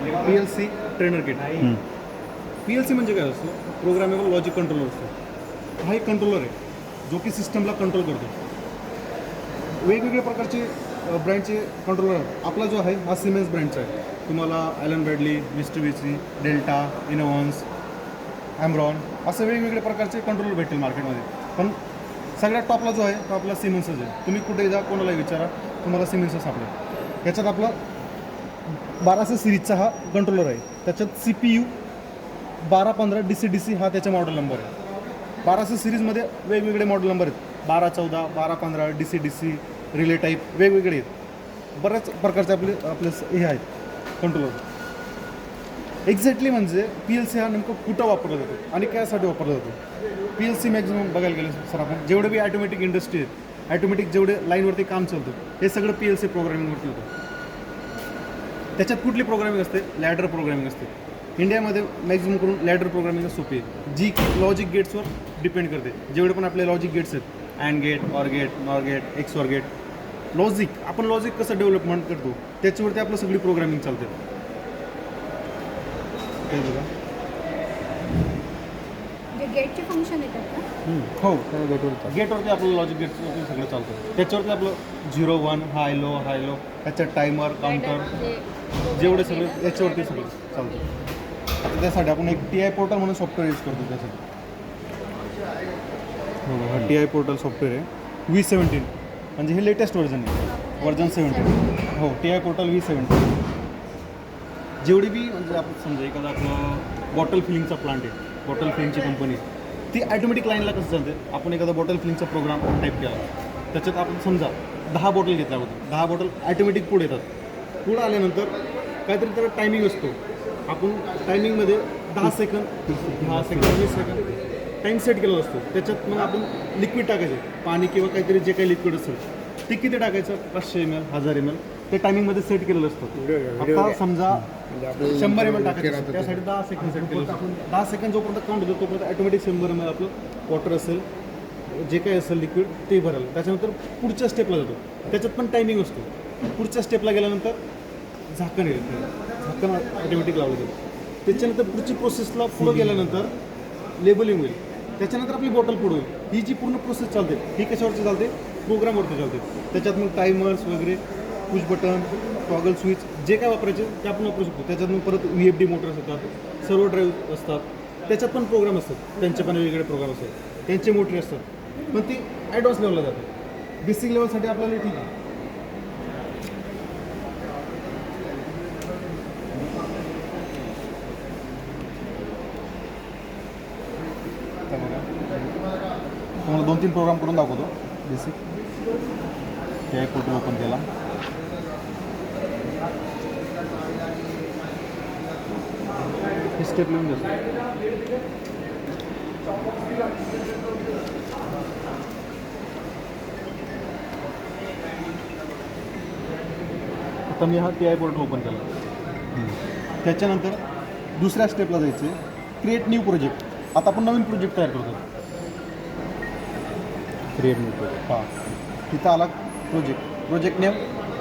PLC trainer kit. PLC म्हणजे काय असतं? प्रोग्रामेबल लॉजिक कंट्रोलर असतो. हा एक कंट्रोलर आहे जो की सिस्टमला कंट्रोल करतो. वेगवेगळ्या प्रकारचे ब्रँडचे कंट्रोलर आहेत. आपला जो आहे हा सिमेन्स ब्रँडचा आहे. तुम्हाला ॲलन ब्रॅडली, मिस्टुबिशी, डेल्टा, इनोव्हान्स, ॲम्रॉन असं वेगवेगळे प्रकारचे कंट्रोलर भेटेल मार्केटमध्ये. पण सगळ्यात टॉपला जो आहे तो आपला सिमेन्सच आहे. तुम्ही कुठेही जा, कोणालाही विचारा, तुम्हाला सिमेन्सच सापडेल. याच्यात आपला 1200 सिरीजचा हा कंट्रोलर आहे. त्याच्यात CPU 1215 DC हा त्याचा मॉडेल नंबर आहे. 1200 सिरीजमध्ये वेगवेगळे मॉडेल नंबर आहेत. 1214, 1215 DC रिले टाईप वेगवेगळे आहेत. बऱ्याच प्रकारचे आपले हे आहेत कंट्रोलर. एक्झॅक्टली म्हणजे PLC हा नेमकं कुठं वापरला जातो आणि कशासाठी वापरला जातो. PLC मॅक्झिमम बघायला गेलं सर आपण जेवढे बी ॲटोमॅटिक इंडस्ट्री आहेत, ॲटोमॅटिक जेवढे लाईनवरती काम चालतं हे सगळं PLC प्रोग्रामिंगवरती होतं. त्याच्यात कुठली प्रोग्रामिंग असते? लॅडर प्रोग्रामिंग असते. इंडियामध्ये मॅक्झिमम करून लॅडर प्रोग्रामिंग सोपी आहे, जी लॉजिक गेट्सवर डिपेंड करते. जेवढे पण आपले लॉजिक गेट्स आहेत, and gate, or gate, NOR gate, XOR gate, logic आपण लॉजिक कसं डेव्हलपमेंट करतो त्याच्यावरती आपलं सगळी प्रोग्रामिंग चालते. ते बघा गेटचे फंक्शन येतात का? हो, गेटवरती आपलं लॉजिक गेट्सवरती सगळं चालतं. त्याच्यावरती आपलं 0, 1 हाय लो त्याच्यात टायमर, काउंटर जेवढे सगळे याच्यावरती सगळं चालतं. आता त्यासाठी आपण एक TI पोर्टल म्हणून सॉफ्टवेअर यूज करतो. त्यासाठी हा TI पोर्टल सॉफ्टवेअर आहे. V17 म्हणजे हे लेटेस्ट व्हर्जन आहे, व्हर्जन 17. हो, TI पोर्टल V17. जेवढी बी म्हणजे आपण समजा एखादा आपलं बॉटल फिलिंगचा प्लांट आहे, बॉटल फिलिंगची कंपनी, ती ॲटोमॅटिक लाईनला कसं चालते. आपण एखादा बॉटल फिलिंगचा प्रोग्राम टाईप केला, त्याच्यात आपण समजा 10 बॉटल घेतल्या होत्या, 10 बॉटल ॲटोमॅटिक पुढे येतात. पुढं आल्यानंतर काहीतरी त्याला टायमिंग असतो. आपण टायमिंगमध्ये 10 सेकंद 20 सेकंद टाईम सेट केलेला असतो. त्याच्यात मग आपण लिक्विड टाकायचं, पाणी किंवा काहीतरी जे काही लिक्विड असेल ते किती टाकायचं, 500 ml, 1000 ml ते टायमिंगमध्ये सेट केलेलं असतं. आता समजा 100 ml टाकायचं, त्यासाठी 10 सेकंड सेट केलं असतं. 10 सेकंड जोपर्यंत काउंट होतो तोपर्यंत ॲटोमॅटिक 100 ml आपलं वॉटर असेल, जे काही असेल लिक्विड ते भरायला. त्याच्यानंतर पुढच्या स्टेपला जातो, त्याच्यात पण टायमिंग असतो. पुढच्या स्टेपला गेल्यानंतर झाकण येईल, झाकण ऑटोमॅटिक लावलं जातं. त्याच्यानंतर पुढची प्रोसेसला पुढं गेल्यानंतर लेबलिंग होईल. त्याच्यानंतर आपली बॉटल पुढं होईल. ही जी पूर्ण प्रोसेस चालते ही कशावरती चालते? प्रोग्रामवरती चालते. त्याच्यात मग टायमर्स वगैरे, पुश बटन, टॉगल स्विच जे काय वापरायचे ते आपण वापरू शकतो. त्याच्यात मग परत VFD मोटर्स असतात, सर्वो ड्राईव्ह असतात, त्याच्यात पण प्रोग्राम असतात. त्यांचे पण वेगवेगळे प्रोग्राम असतात, त्यांचे मोटरी असतात. पण ती ॲडव्हान्स लेवलला जाते. बेसिक लेवलसाठी आपल्याला ठीक आहे. तुम्हाला 2-3 प्रोग्राम करून दाखवतो. बेसिक TI पोर्टल ओपन केला, हे स्टेप लिहून देतो. आता मी हा TI पोर्टल ओपन केला. त्याच्यानंतर दुसऱ्या स्टेपला जायचं, क्रिएट न्यू प्रोजेक्ट. आता आपण नवीन प्रोजेक्ट तयार करतो. क्रिएट न्यू प्रोजेक्ट, हां, तिथं आला प्रोजेक्ट नेम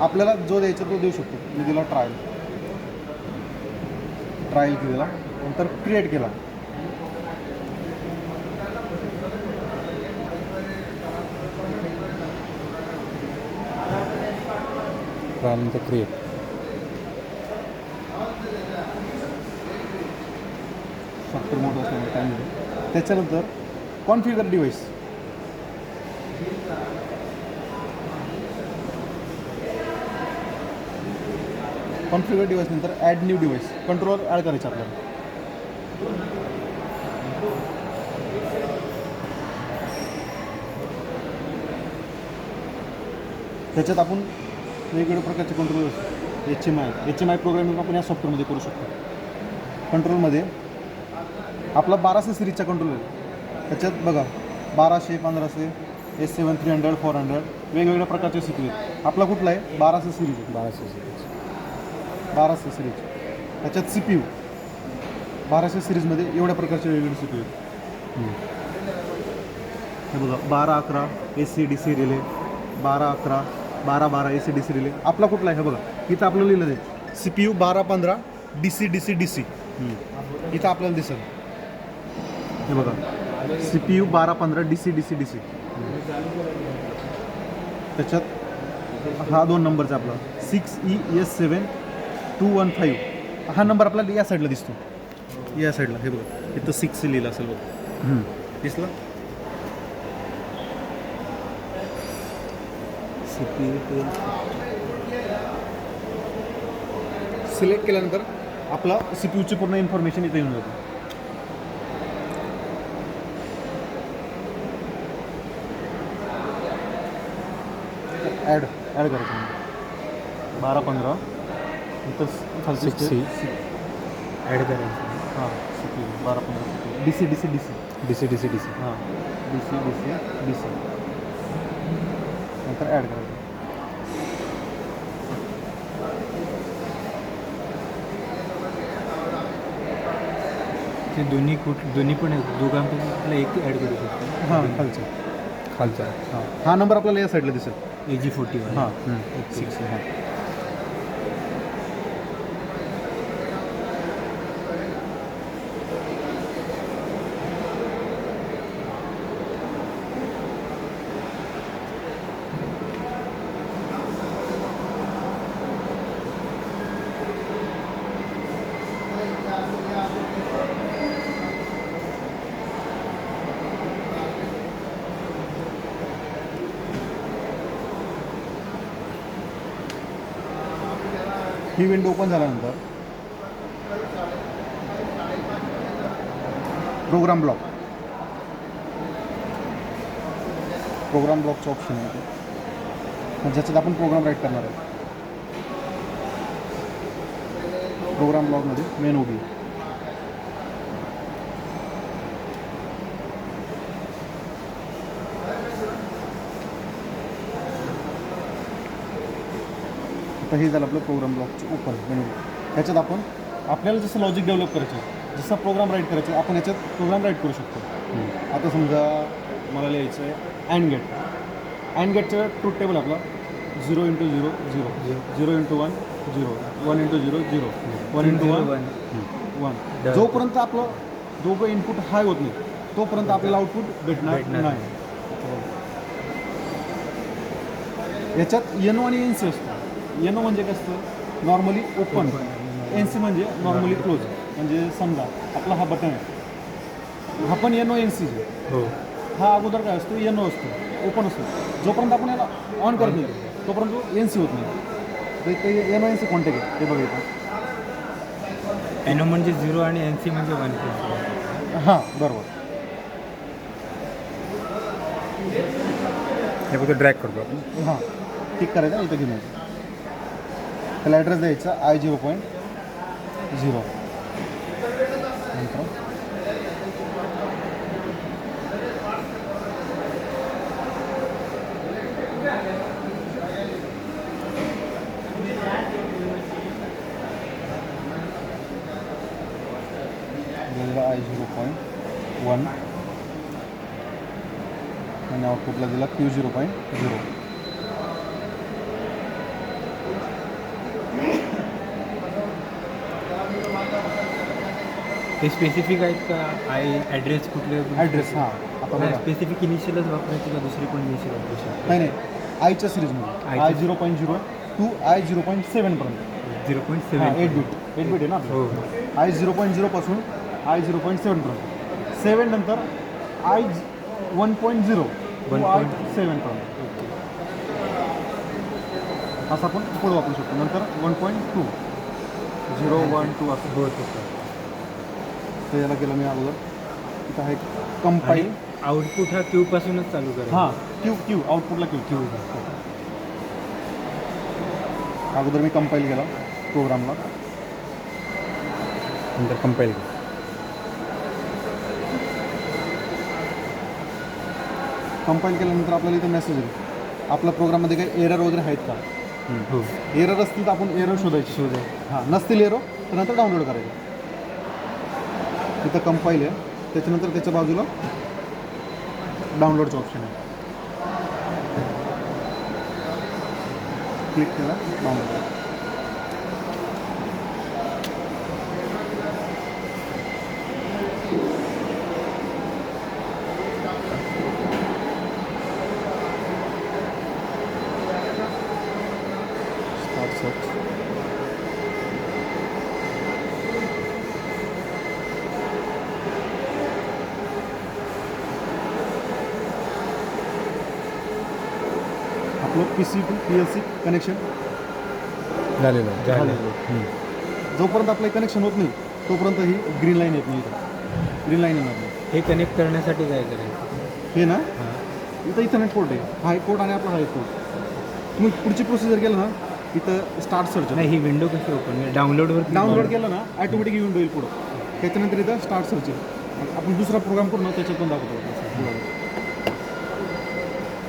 आपल्याला जो द्यायचा तो देऊ शकतो. मी दिला ट्रायल केला, नंतर क्रिएट केला. त्यानंतर क्रिएट. सॉफ्टवेअर मोठं असल्यामुळे टाईम होतो. त्याच्यानंतर कॉन्फिगर डिव्हाइस. कॉन्फिगर डिव्हाइस नंतर add new device, controller add करायचं आपल्याला. त्याच्यात आपण वेगवेगळ्या प्रकारचे कंट्रोलर असतात. HMI प्रोग्रामिंग आपण या सॉफ्टवेअरमध्ये करू शकतो. कंट्रोलमध्ये आपला 1200 सिरीजचा कंट्रोलर आहे. त्याच्यात बघा 1200, 1500, S7, 300, 400 वेगवेगळ्या प्रकारचे CPU आहेत. आपला कुठला आहे? 1200 सिरीज आहे. 1200 सिरीज. त्याच्यात CPU 1200 सिरीजमध्ये एवढ्या प्रकारचे वेगवेगळे CPU आहेत. हे बघा 12-11 AC/DC रिले, 12-11, 12-12 AC/DC रिले. आपला कुठला आहे? हे बघा इथं आपलं लिहिलं आहे CPU 12-15 DC DC DC इथं आपल्याला दिसेल. हे बघा CPU 1215 DC DC DC. त्याच्यात हा 2 नंबरचा आपला 6ES7215 हा नंबर आपल्याला या साईडला दिसतो. या साईडला हे बघा इथं 6 लिहिलं असेल बघा. दिसलं. सिलेक्ट केल्यानंतर आपला CPUची पूर्ण इन्फॉर्मेशन इथे येऊन जाते. ॲड करायचं 1215 इथं खालची 6C. ॲड करायचं. हां CPU 1215 DC DC DC DC DC DC. हां DC DC DC नंतर ॲड करायचं. ते दोन्ही पण आहेत दोघांपैकी आपल्याला एक ॲड करू शकतो. हां खालचं हां हा नंबर आपल्याला या साईडला दिसेल. AG40 हां ओके. 6 हां ही विंडो ओपन झाल्यानंतर प्रोग्राम ब्लॉकचं ऑप्शन आहे ज्याच्यात आपण प्रोग्राम राईट करणार आहे. प्रोग्राम ब्लॉकमध्ये मेन उभी आता हे झालं आपलं प्रोग्राम ब्लॉकचं ओपन मेनू. ह्याच्यात आपण आपल्याला जसं लॉजिक डेव्हलप करायचं जसं प्रोग्राम राईट करायचं आपण याच्यात प्रोग्राम राईट करू शकतो. आता समजा मला लिहायचं आहे अँड गेटचं ट्रूथ टेबल आपला 0 × 0 0 0 × 1 0 1 × 0 0 1 × 1 1. जोपर्यंत आपलं दोघं इनपुट हाय होत नाही तोपर्यंत आपल्याला आउटपुट भेटणार नाही. याच्यात NO आणि NC असतो. NO म्हणजे काय असतं नॉर्मली ओपन. NC म्हणजे नॉर्मली क्लोज. म्हणजे समजा आपला हा बटन आहे हा पण NO NC हो. हा अगोदर काय असतो NO असतो ओपन असतो. जोपर्यंत आपण याला ऑन करत नाही तोपर्यंत NC होत नाही. तर ते NO NC कॉन्टॅक्ट आहे ते बघायचं. NO म्हणजे 0 आणि NC म्हणजे 1. हां बरोबर. हे फक्त ड्रॅग करतो आपण. हां टिक करायचं इथं घेऊन यायचं. त्याला ॲड्रेस द्यायचा I0.0 नंतर I0.1 आणि आउटपुटला दिला Q0.0. ते स्पेसिफिक आहेत का ॲड्रेस कुठले ॲड्रेस हां आता बघा स्पेसिफिक इनिशियलच वापरायची का दुसरी पण इनिशियल वापरू शकतो. नाही आयच्या सिरीजमध्ये I0.0 टू I0.7 पर्यंत 0.7 8 बीट आहे ना हो. I0.0 पासून I0.7 पर्यंत 7 नंतर I1.0 to I7 पर्यंत असं आपण पुढे वापरू शकतो. नंतर 1.2 0 1 2 असं होत तर याला केलं मी अगोदर. इथं आहे कंपाईल. आउटपुट हा क्यू पासूनच चालू करा. हां क्यू आउटपुटला क्यू अगोदर मी कंपाईल केला प्रोग्रामला. नंतर कंपाईल कर. कंपाईल केल्यानंतर आपल्याला इथं मेसेज येईल आपल्या प्रोग्राममध्ये काही एरर वगैरे आहेत का. हो. एरर असतील तर आपण एरर शोधायची. हां नसतील एरर तर नंतर डाउनलोड करायचं. इथं कंपाईल आहे त्याच्यानंतर त्याच्या बाजूला डाउनलोडचं ऑप्शन आहे. क्लिक केला download. PC to PLC connection झालेलं झालेलं आहे. जोपर्यंत आपलं कनेक्शन होत नाही तोपर्यंत ही ग्रीन लाईन येत नाही इथं. ग्रीन लाईन येणार नाही. हे कनेक्ट करण्यासाठी काय करायचं? हे ना हां इथं इथं पोर्ट आहे. हा एक पोर्ट आणि आपला हा एक पोर्ट. तुम्ही पुढची प्रोसिजर केलं ना इथं स्टार्ट सर्च नाही, ही विंडो कशी ओपन डाउनलोडवर डाउनलोड केलं ना ॲटोमॅटिक येऊन होईल पुढं. त्याच्यानंतर इथं स्टार्ट सर्च आहे. आपण दुसरा प्रोग्राम करू ना त्याच्यातून दाखवतो.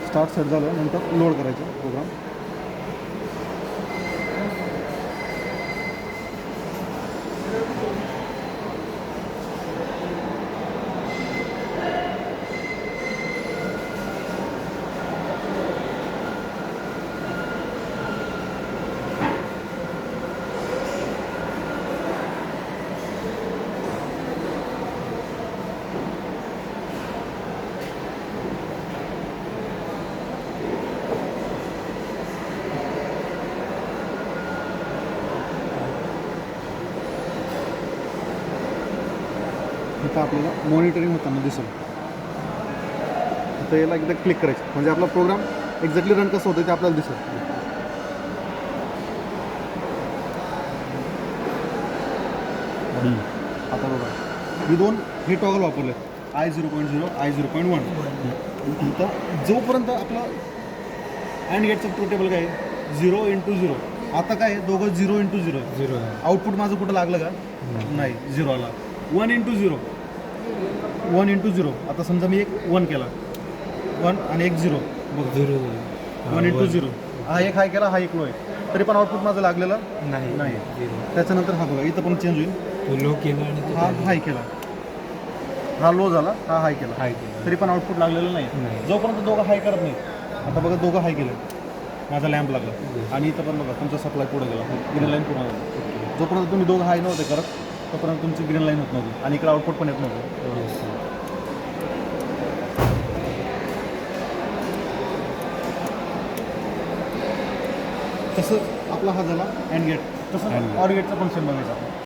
स्टार्ट सर्च झालं नंतर लोड करायचं प्रोग्राम. इथं आपल्याला मॉनिटरिंग होताना दिसेल. इथं याला एकदा क्लिक करायचं म्हणजे आपला प्रोग्राम एक्झॅक्टली रन कसं होतं ते आपल्याला दिसेल. आता बघा मी दोन हे टॉगल वापरले I0.0 I0.1. तर जोपर्यंत आपलं अँड गेटचं ट्रू टेबल काय आहे 0x0. आता काय आहे दोघं 0x0 आहे. 0 आउटपुट माझं कुठं लागलं का नाही 0 आला. 1x0 1x0. आता समजा मी एक 1 केला 1 आणि एक 0 बघ 0 1x0. हा एक हाय केला हा एक लो आहे तरी पण आउटपुट माझं लागलेलं नाही नाही. 0 त्याच्यानंतर हा बघा इथं पण चेंज होईल. तो लो केला आणि हा हाय केला हा लो झाला हा हाय केला हाय केला तरी पण आउटपुट लागलेलं नाही. नाही. जोपर्यंत दोघं हाय करत नाही. आता बघा दोघं हाय केलं माझा लॅम्प लागला आणि इथं पण बघा तुमचा सप्लाय पुढे गेला ग्रीन लाईन पूर्ण झाली. जोपर्यंत तुम्ही दोघं हाय नव्हते करत तोपर्यंत तुमची ग्रीन लाईन होत नव्हती आणि इकडे आउटपुट पण येत नव्हतं. तसंच आपला हा झाला अँड गेट. तसंच ऑर गेटचं फंक्शन बघायचं आपण.